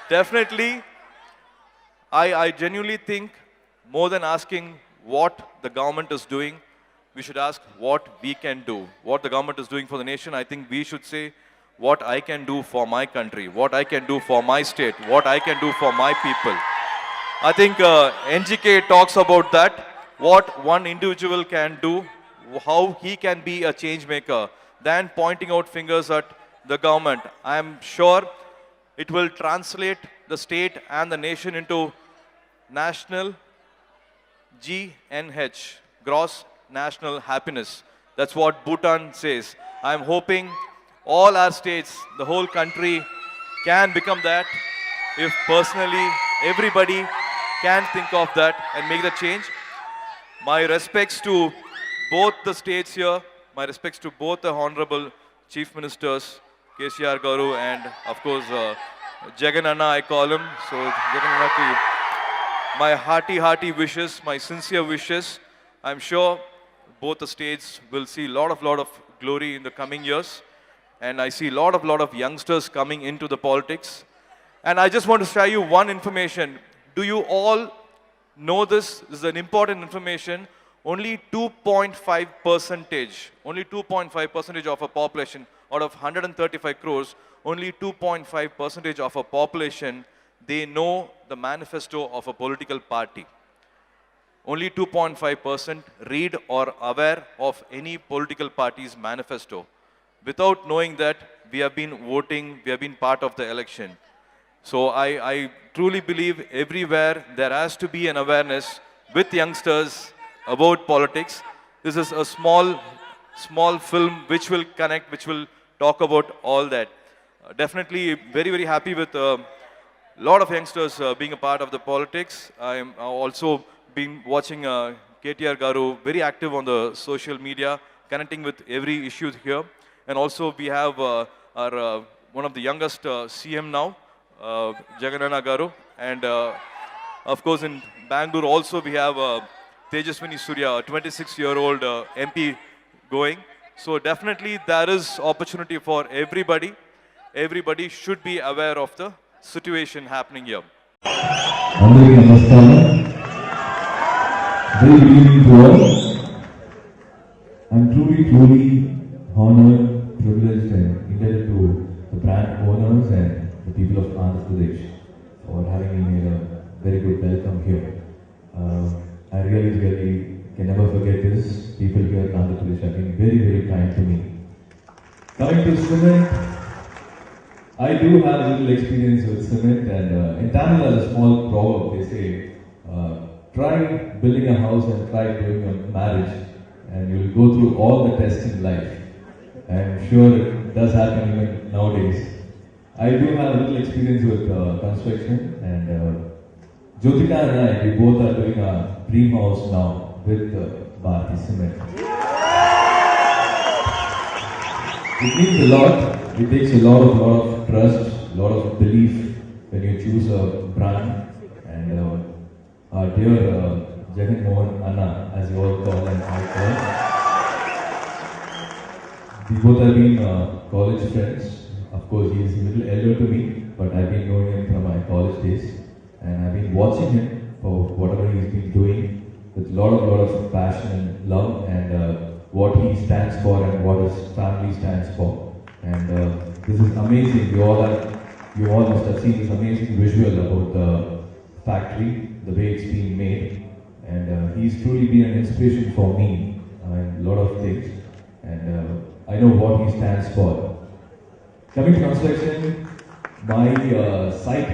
Definitely, I genuinely think more than asking what the government is doing, we should ask what we can do. What the government is doing for the nation, I think we should say what I can do for my country, what I can do for my state, what I can do for my people. I think NGK talks about that, what one individual can do, how he can be a change maker, than pointing out fingers at the government. I am sure it will translate the state and the nation into national GNH, gross national happiness. That's what Bhutan says. I'm hoping all our states, the whole country can become that if personally everybody can think of that and make the change. My respects to both the states here, my respects to both the Honorable Chief Ministers, KCR Garu and of course Jagan Anna I call him. So Jagan Anna ki my hearty wishes, my sincere wishes. I'm sure both the states will see a lot of glory in the coming years. And I see a lot of youngsters coming into the politics. And I just want to share you one information. Do you all know this? This is an important information. Only 2.5% of a population out of 135 crores, only 2.5% of a population, they know the manifesto of a political party. Only 2.5% read or aware of any political party's manifesto. Without knowing that, we have been voting, we have been part of the election. So I truly believe everywhere there has to be an awareness with youngsters about politics. This is a small film which will connect, which will talk about all that. Definitely very happy with a lot of youngsters being a part of the politics. I am also been watching KTR Garu very active on the social media, connecting with every issue here. And also we have our one of the youngest CM now, Jagananna Garu. And of course in Bangalore also we have Tejaswini Surya, a 26-year-old MP going. So definitely there is opportunity for everybody. Everybody should be aware of the situation happening here. అందరికీ నమస్కారం. Very good evening to all. I'm truly honored, privileged and indebted to the brand owners and the people of Andhra Pradesh for having me made a very good welcome here. I really can never forget this. People here in Andhra Pradesh have been very kind to me. Coming to cement, I do have a little experience with cement, and in Tamil there's a small proverb. They say, try building a house and try doing a marriage and you'll go through all the tests in life. I'm sure it does happen even nowadays. I do have a little experience with construction, and Jyotika and I, we both are doing a dream house now with Bharti Cement. It means a lot. It takes a lot of trust, a lot of belief when you choose a brand. And our dear Jagan Mohan Anna, as you all call and I call, we both have been college friends. Of course, he is a little elder to me, but I've been knowing him from my college days, and I've been watching him for whatever he's been doing with a lot of passion and love, and what he stands for and what his family stands for. And this is amazing. You all must have seen this amazing visual about the factory, the way it's being made, and he's truly been an inspiration for me in a lot of things, and I know what he stands for. Coming to construction, my site